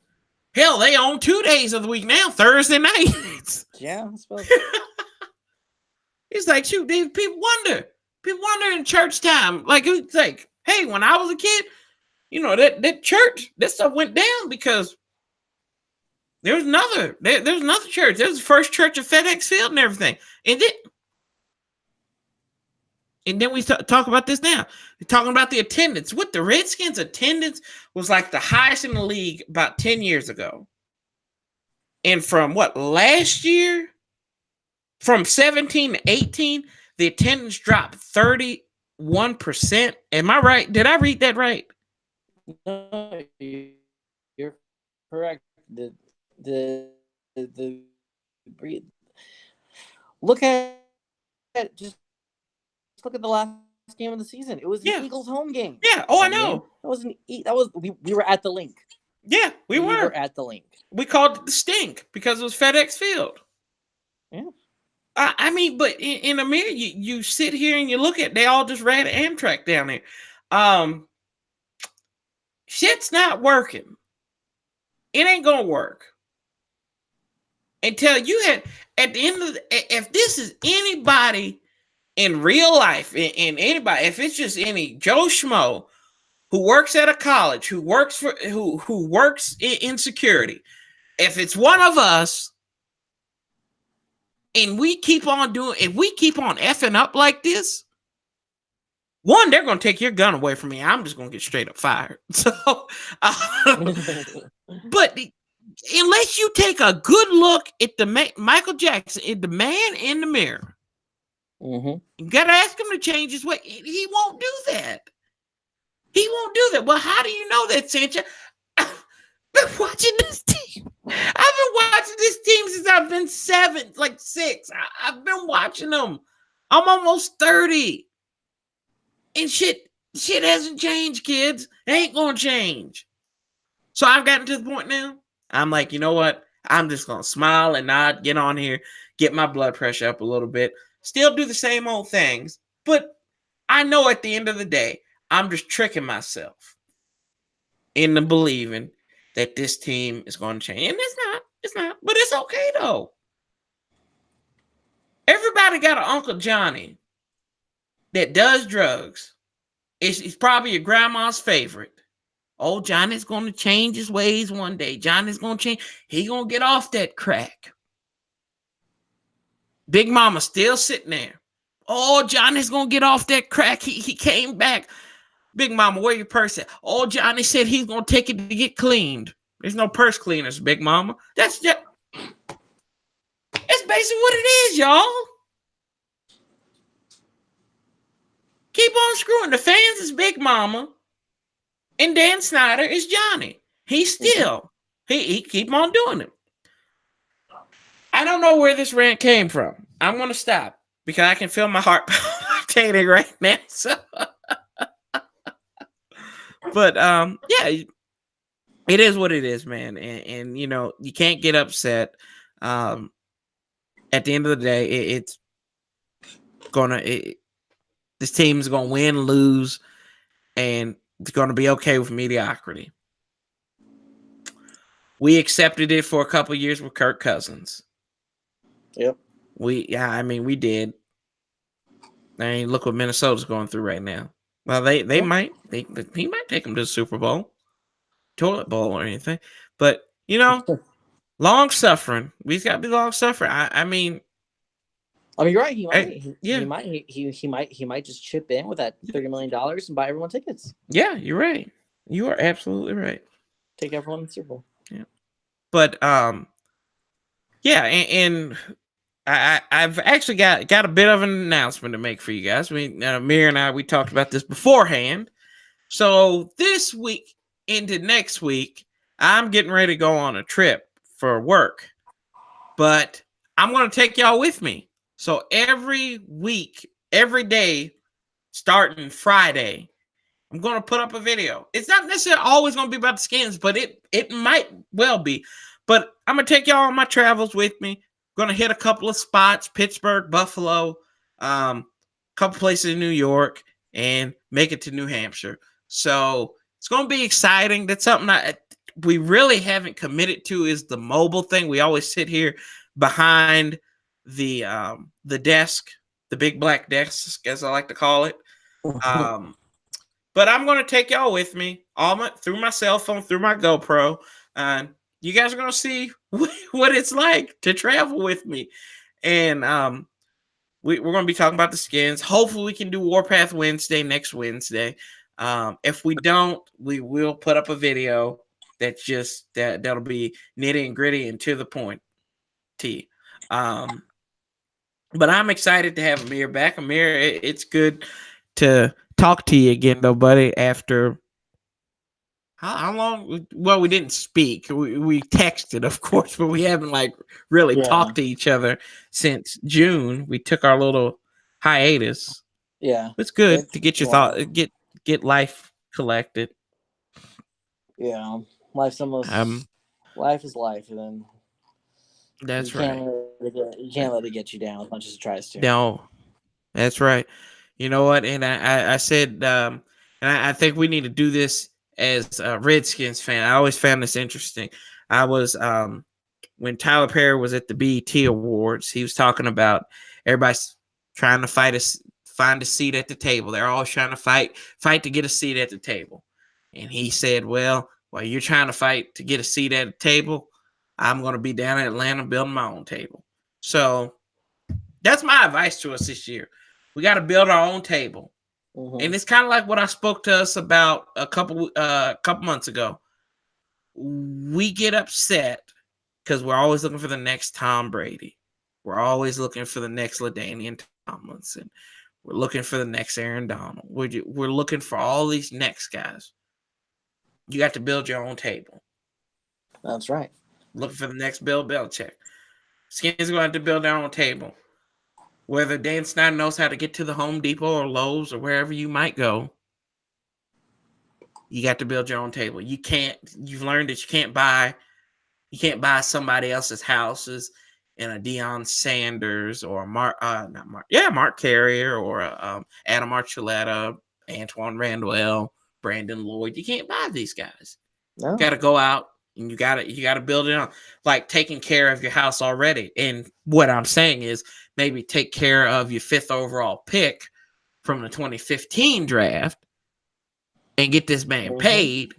Hell, they own 2 days of the week now, Thursday nights. Yeah, I suppose. It's like, shoot, people wonder in church time. It's like, hey, when I was a kid, that church, that stuff went down because there's another church. There's the first church at FedEx Field and everything. And then we talk about this now. We're talking about the attendance. With the Redskins, attendance was like the highest in the league about 10 years ago. And from last year? From 17 to 18, the attendance dropped 31%. Am I right? Did I read that right? No, you're correct. The look at the last game of the season. It was an Eagles home game. Yeah. Oh, I know. We were at the link. Yeah, we were at the link. We called it the stink because it was FedEx Field. Yeah. I mean, but in America, you sit here and you look at, they all just ran Amtrak down there. Shit's not working. It ain't gonna work until you had, at the end of if this is anybody in real life, in anybody, if it's just any Joe Schmo who works at a college, who works in security, if it's one of us and we keep on if we keep on effing up like this, one, they're going to take your gun away from me. I'm just going to get straight up fired. So, but unless you take a good look at the Michael Jackson, at the man in the mirror, you got to ask him to change his way. He won't do that. He won't do that. Well, how do you know that, Sancha? I've been watching this team. I've been watching this team since I've been 6. I've been watching them. I'm almost 30. And shit hasn't changed, kids. It ain't gonna change. So I've gotten to the point now. I'm like, you know what? I'm just gonna smile and nod, get on here, get my blood pressure up a little bit, still do the same old things. But I know at the end of the day, I'm just tricking myself into believing that this team is going to change. And it's not, but it's okay though. Everybody got an Uncle Johnny that does drugs. He's probably your grandma's favorite. Oh, Johnny's going to change his ways one day. Johnny's going to change. He going to get off that crack. Big Mama still sitting there. Oh, Johnny's going to get off that crack. He came back. Big Mama, where your purse at? Oh, Johnny said he's going to take it to get cleaned. There's no purse cleaners, Big Mama. That's basically what it is, y'all. Keep on screwing. The fans is Big Mama, and Dan Snyder is Johnny. He's still, he keep on doing it. I don't know where this rant came from. I'm going to stop because I can feel my heart palpitating right now. So, but yeah, it is what it is, man. And you know, you can't get upset. At the end of the day, it's gonna. This team is gonna win, lose, and it's gonna be okay with mediocrity. We accepted it for a couple of years with Kirk Cousins. Yep. We did. I mean, look what Minnesota's going through right now. Well, he might take them to the Super Bowl, toilet bowl, or anything. But you know, long suffering. We've got to be long suffering. I mean, you're right. He might just chip in with that $30 million and buy everyone tickets. Yeah, you're right. You are absolutely right. Take everyone to the Super Bowl. Yeah, but yeah, and I've actually got a bit of an announcement to make for you guys. Mir and I, we talked about this beforehand. So this week into next week, I'm getting ready to go on a trip for work, but I'm going to take y'all with me. So every week, every day, starting Friday, I'm going to put up a video. It's not necessarily always going to be about the Skins, but it might well be. But I'm going to take y'all on my travels with me. Going to hit a couple of spots, Pittsburgh, Buffalo, couple places in New York, and make it to New Hampshire. So it's going to be exciting. That's something we really haven't committed to, is the mobile thing. We always sit here behind the desk, the big black desk, as I like to call it. But I'm going to take y'all with me through my cell phone, through my GoPro, and you guys are going to see what it's like to travel with me. And we're going to be talking about the Skins. Hopefully we can do Warpath Wednesday next Wednesday. If we don't, we will put up a video that'll be nitty and gritty and to the point. But I'm excited to have Amir back. Amir, it's good to talk to you again, though, buddy, after how long? Well, we didn't speak. We texted, of course, but we haven't really talked to each other since June. We took our little hiatus. Yeah, it's good to get your thought, get life collected. Yeah, life's almost life is life, and then That's right. You can't let it get you down as much as it tries to. No, that's right. You know what? And I said, and I think we need to do this as a Redskins fan. I always found this interesting. I was when Tyler Perry was at the BET Awards, he was talking about everybody's trying to find a seat at the table. They're always trying to fight to get a seat at the table. And he said, well, while you're trying to fight to get a seat at the table, I'm going to be down in Atlanta building my own table. So that's my advice to us this year. We got to build our own table. Mm-hmm. And it's kind of like what I spoke to us about a couple months ago. We get upset because we're always looking for the next Tom Brady. We're always looking for the next LaDainian Tomlinson. We're looking for the next Aaron Donald. We're looking for all these next guys. You got to build your own table. That's right. Looking for the next Bill Belichick. Skins are going to have to build their own table. Whether Dan Snyder knows how to get to the Home Depot or Lowe's or wherever you might go, you got to build your own table. You've learned that you can't buy somebody else's houses in a Deion Sanders or Mark Carrier or Adam Archuleta, Antoine Randall, Brandon Lloyd. You can't buy these guys. No. You got to go out and you got to build it on, like taking care of your house already. And what I'm saying is maybe take care of your 5th overall pick from the 2015 draft and get this man paid.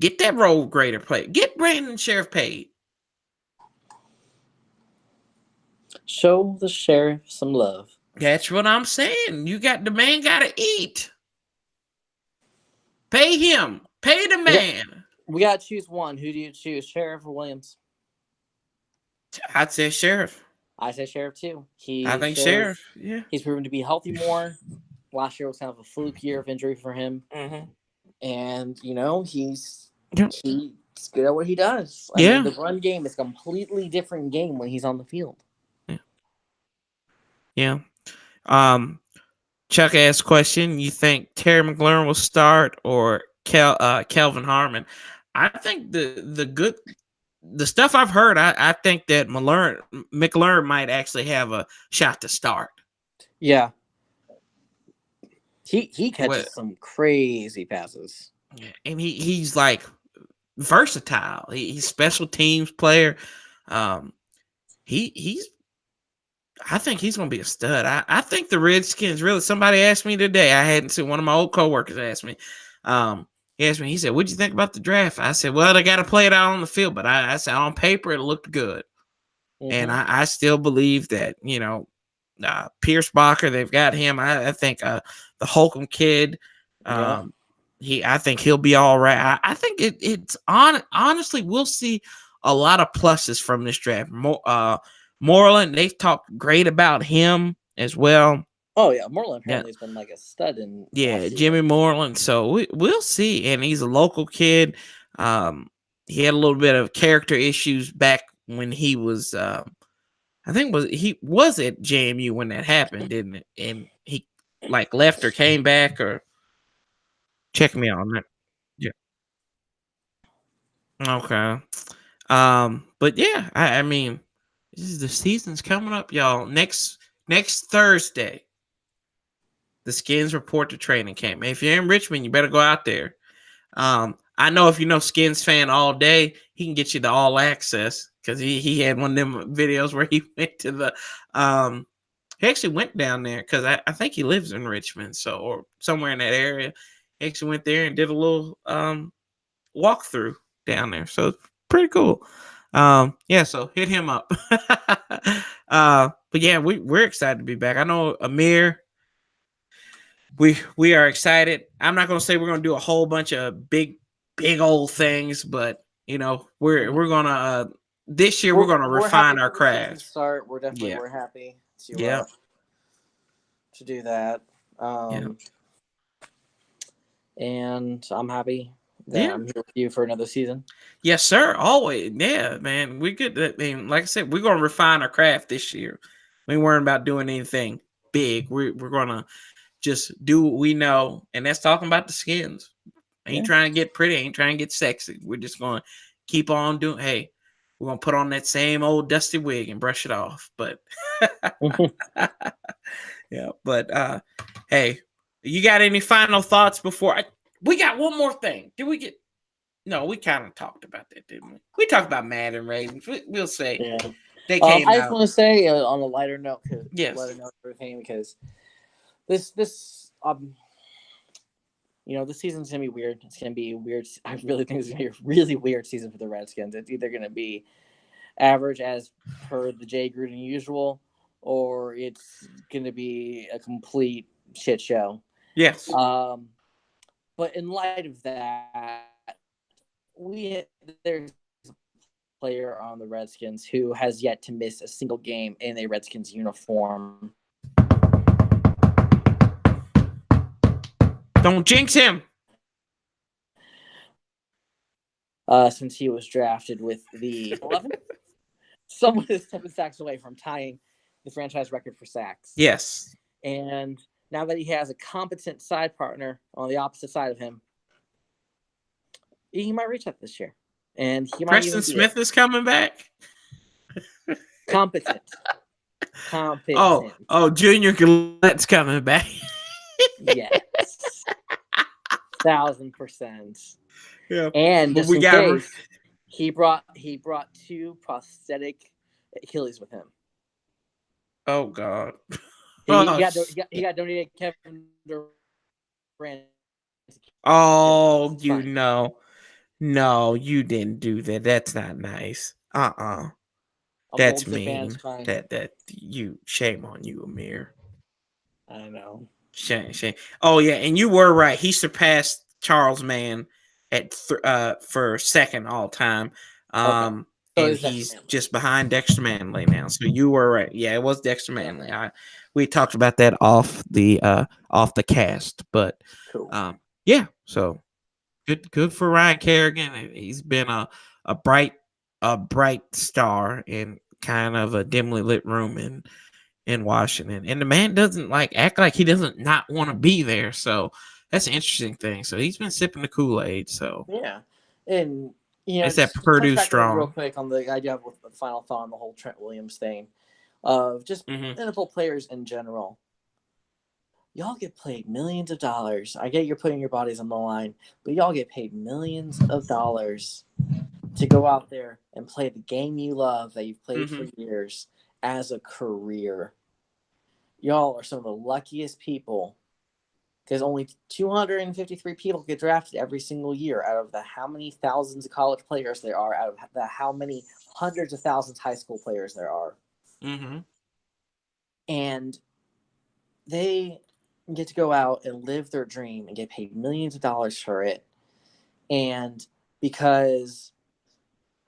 Get that road grader paid. Get Brandon Sheriff paid. Show the sheriff some love. That's what I'm saying. The man got to eat. Pay him. Pay the man. We got to choose one. Who do you choose, Sheriff or Williams? I'd say Sheriff. I say Sheriff too. I think Sheriff. Yeah. He's proven to be healthy more. Last year was kind of a fluke year of injury for him. Mm-hmm. And, he's good at what he does. I mean, the run game is a completely different game when he's on the field. Yeah. Chuck asked question, you think Terry McLaurin will start or Kelvin Harmon? I think the stuff I've heard, I think that McLaurin might actually have a shot to start. Yeah. He catches some crazy passes. Yeah, and he's like versatile. He's special teams player. He's I think he's going to be a stud. I think the Redskins really. Somebody asked me today. I hadn't seen one of my old coworkers asked me. He asked me. He said, "What'd you think about the draft?" I said, "Well, they got to play it out on the field." But I said, on paper, it looked good, and I still believe that Pierce Bacher, they've got him. I think the Holcomb kid. I think he'll be all right. I think it's honestly, we'll see a lot of pluses from this draft. Moreland, they've talked great about him as well. Oh yeah, Moreland apparently has been like a stud in. Yeah, Jimmy Moreland. So we'll see, and he's a local kid. He had a little bit of character issues back when he was. I think he was at JMU when that happened, didn't it? And he left or came back or. Check me on that. Yeah. Okay. But yeah, I mean, the season's coming up, y'all. Next Thursday, the Skins report to training camp. If you're in Richmond, you better go out there. I know if you know Skins fan all day, he can get you the all access because he had one of them videos where he went to the he actually went down there because I think he lives in Richmond, or somewhere in that area. He actually went there and did a little walkthrough down there. So it's pretty cool. So hit him up. But yeah, we're excited to be back. I know Amir. We are excited. I'm not gonna say we're gonna do a whole bunch of big old things, but we're gonna this year we're gonna refine our craft. We're happy to do that. And I'm happy that I'm here with you for another season. Yes, sir. Always. Yeah, man. We could. I mean, like I said, we're gonna refine our craft this year. We ain't worrying about doing anything big. We're gonna just do what we know, and that's talking about the Skins. Ain't trying to get pretty. Ain't trying to get sexy. We're just gonna keep on doing. Hey, we're gonna put on that same old dusty wig and brush it off. But yeah, but hey, you got any final thoughts before we got one more thing? Did we get? No, we kind of talked about that, didn't we? We talked about Madden ratings. We'll say they came I just out. want to say on a lighter note, Yes, everything, because this this season's gonna be weird. It's gonna be weird. I really think it's gonna be a really weird season for the Redskins. It's either gonna be average as per the Jay Gruden usual, or it's gonna be a complete shit show. yes. But in light of that, there's a player on the Redskins who has yet to miss a single game in a Redskins uniform. Don't jinx him. Since he was drafted with the 11th, someone is 7 sacks away from tying the franchise record for sacks. Yes. And now that he has a competent side partner on the opposite side of him, he might reach that this year. And he might Preston Smith is coming back. Competent. Oh, Junior Gallette's coming back. Yes. 1,000%. Yeah. And just in case, he brought 2 prosthetic Achilles with him. Oh God. He got donated Kevin Durant. Oh, no, you didn't do that. That's not nice. That's mean. That you, shame on you, Amir. I know. Shame. Oh yeah, and you were right. He surpassed Charles Mann at for second all time. And he's just behind Dexter Manley now. So you were right. Yeah, it was Dexter Manley. We talked about that off the cast, but cool. Yeah. So good for Ryan Kerrigan. He's been a bright star in kind of a dimly lit room in Washington, and the man doesn't act like he doesn't not want to be there. So that's an interesting thing. So he's been sipping the Kool-Aid. So yeah, and it's that Purdue strong. Real quick on the idea of the final thought on the whole Trent Williams thing, of just NFL players in general. Y'all get paid millions of dollars. I get you're putting your bodies on the line, but y'all get paid millions of dollars to go out there and play the game you love that you've played for years as a career. Y'all are some of the luckiest people, because only 253 people get drafted every single year out of the how many thousands of college players there are, out of the how many hundreds of thousands high school players there are. And they get to go out and live their dream and get paid millions of dollars for it. And because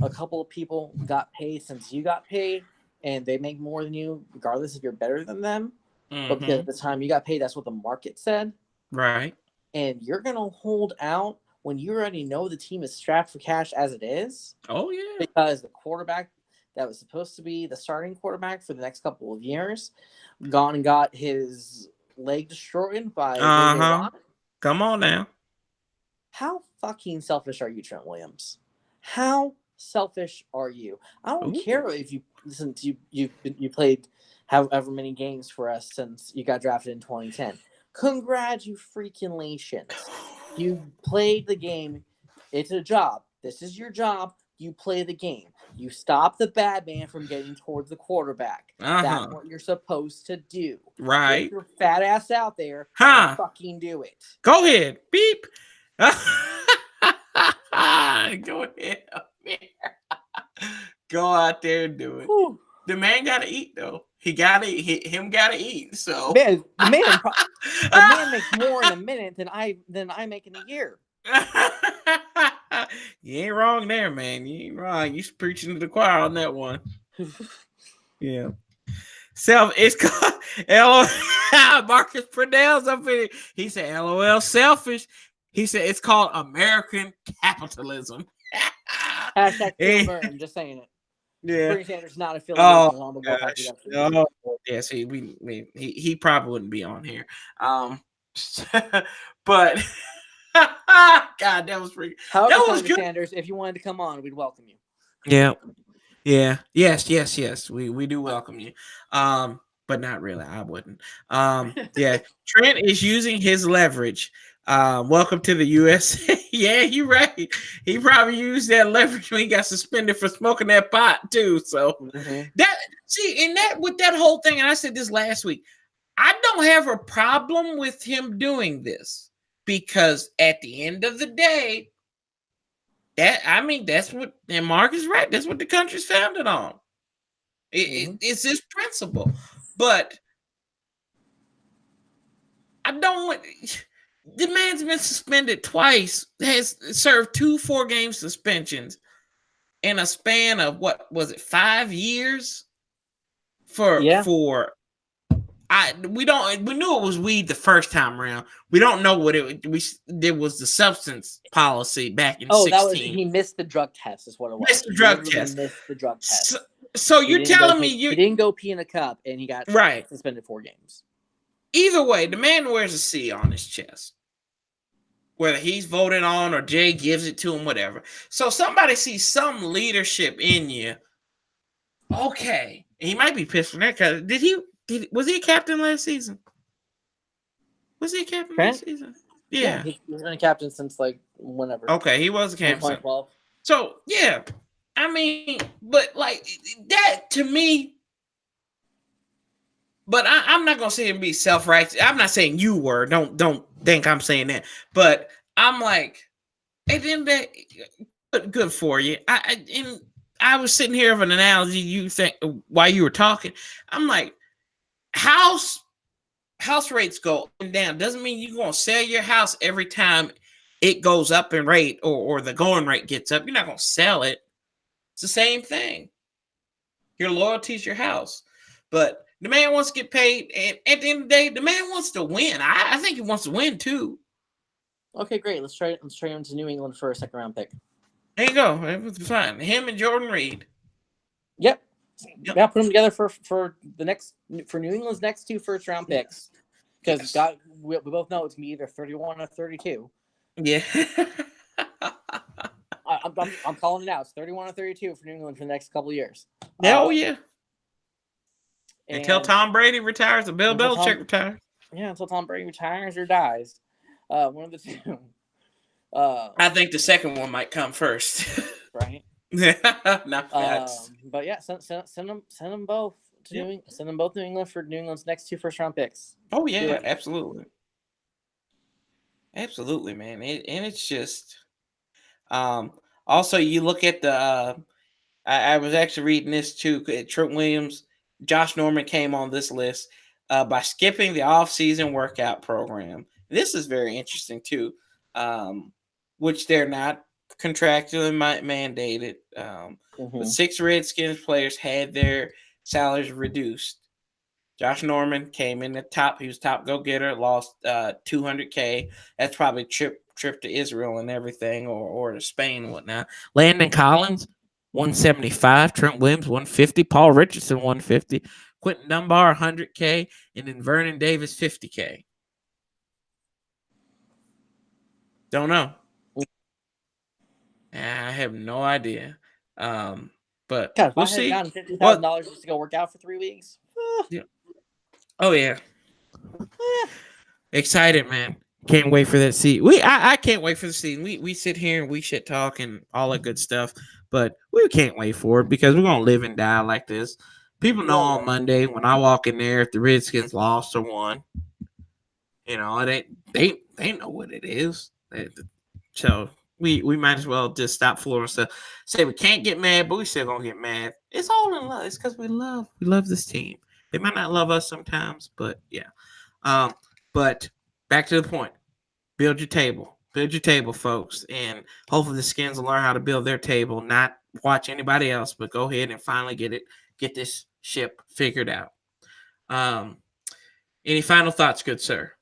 a couple of people got paid since you got paid, and they make more than you, regardless if you're better than them, but because at the time you got paid, that's what the market said. Right. And you're going to hold out when you already know the team is strapped for cash as it is. Oh, yeah. Because the quarterback that was supposed to be the starting quarterback for the next couple of years gone and got his leg destroyed by Come on now. How fucking selfish are you, Trent Williams? How selfish are you? I don't care if you you played however many games for us since you got drafted in 2010. Congratulations. You played the game. It's a job. This is your job. You play the game. You stop the bad man from getting towards the quarterback. That's what you're supposed to do. Right. Get your fat ass out there and fucking do it. Go ahead. Beep. Go ahead. Go out there and do it. Whew. The man gotta eat though. He gotta eat. So man, the man makes more in a minute than I make in a year. You ain't wrong there, man. You ain't wrong. You preaching to the choir on that one. Yeah. It's called LOL. Marcus Purnell's up in it. He said LOL selfish. He said it's called American capitalism. Hashtag burn, just saying it. Yeah. Bernie Sanders not affiliated on the Warpath. Yes, he probably wouldn't be on here. But God, that was freaking. However, that was good. Sanders, if you wanted to come on, we'd welcome you. Yeah. Yeah. Yes. We do welcome you. But not really. I wouldn't. Yeah. Trent is using his leverage. Welcome to the USA. Yeah, you're right. He probably used that leverage when he got suspended for smoking that pot too. So that see, in that with that whole thing, and I said this last week, I don't have a problem with him doing this because at the end of the day, that's what, and Mark is right. That's what the country's founded on. It's this principle. But I don't want. The man's been suspended twice, has served 2 4-game suspensions in a span of what was it, 5 years? For we knew it was weed the first time around. We don't know what there was the substance policy back in 16. That was he missed the drug test is what it was. Missed the drug test. Missed the drug test. So you're telling me he didn't go pee in a cup and he got suspended 4 games. Either way, the man wears a C on his chest. Whether he's voted on or Jay gives it to him, whatever. So somebody sees some leadership in you. Okay. And he might be pissed for that because was he a captain last season? Was he a captain last season? Yeah. He's been a captain since like whenever. Okay, he was a captain. 2012. So yeah. I mean, but like that to me. But I'm not gonna say him be self-righteous. I'm not saying you were. Don't think I'm saying that. But I'm like, at the end of the day, good for you. I was sitting here of an analogy. You think while you were talking, I'm like, house rates go up and down. Doesn't mean you're gonna sell your house every time it goes up in rate or the going rate gets up. You're not gonna sell it. It's the same thing. Your loyalty is your house, but the man wants to get paid, and at the end of the day, the man wants to win. I think he wants to win too. Okay, great. Let's try him to New England for a 2nd-round pick. There you go. It was fine. Him and Jordan Reed. Yep. Yeah, put them together for New England's next 2 first-round picks. Because we both know it's gonna be either 31 or 32. Yeah. I'm calling it out. It's 31 or 32 for New England for the next couple of years. Oh yeah. Until Tom Brady retires or Bill Belichick retires. Yeah, until Tom Brady retires or dies. One of the two. I think the second one might come first. Right. But yeah, send them both to New England. Send them both to New England for New England's next 2 first-round picks. Oh yeah, absolutely. Absolutely, man. And it's just also you look at the I was actually reading this too. Trent Williams, Josh Norman came on this list by skipping the off-season workout program. This is very interesting too, which they're not contractually mandated. But 6 Redskins players had their salaries reduced. Josh Norman came in the top. He was top go-getter, lost $200K. That's probably trip to Israel and everything, or to Spain and whatnot. Landon Collins, 175. Trent Williams, 150. Paul Richardson, 150. Quentin Dunbar, 100K. And then Vernon Davis, 50K. Don't know. I have no idea. But God, we'll see. $50,000 just to go work out for 3 weeks. Yeah. Oh yeah. Excited, man. Can't wait for that season. I can't wait for the season. We sit here and we shit talk and all that good stuff, but we can't wait for it because we're gonna live and die like this. People know on Monday when I walk in there if the Redskins lost or won. You know, they know what it is. So we might as well just stop fooling stuff. Say we can't get mad, but we still gonna get mad. It's all in love. It's because we love this team. They might not love us sometimes, but yeah. But back to the point. Build your table. Build your table, folks. And hopefully the Skins will learn how to build their table, not watch anybody else, but go ahead and finally get this ship figured out. Any final thoughts, good sir?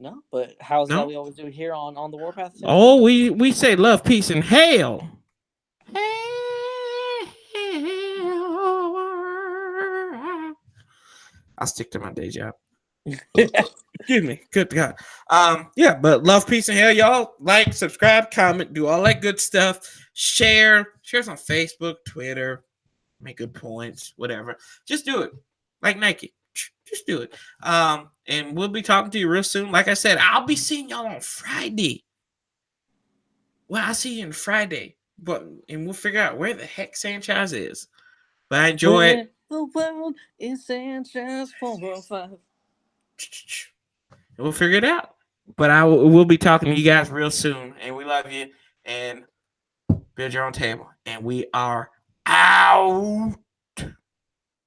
No, but how's that we always do here on the Warpath? Oh, we say love, peace, and hail. I'll stick to my day job. Excuse me. Good God. Yeah, but love, peace, and hell, y'all. Like, subscribe, comment, do all that good stuff. Share us on Facebook, Twitter, make good points, whatever. Just do it. Like Nike. Just do it. And we'll be talking to you real soon. Like I said, I'll be seeing y'all on Friday. Well, I'll see you on Friday. And we'll figure out where the heck Sanchez is. But I enjoy it. The world is Sanchez 405. And we'll figure it out. But we'll be talking to you guys real soon. And we love you. And build your own table. And we are out.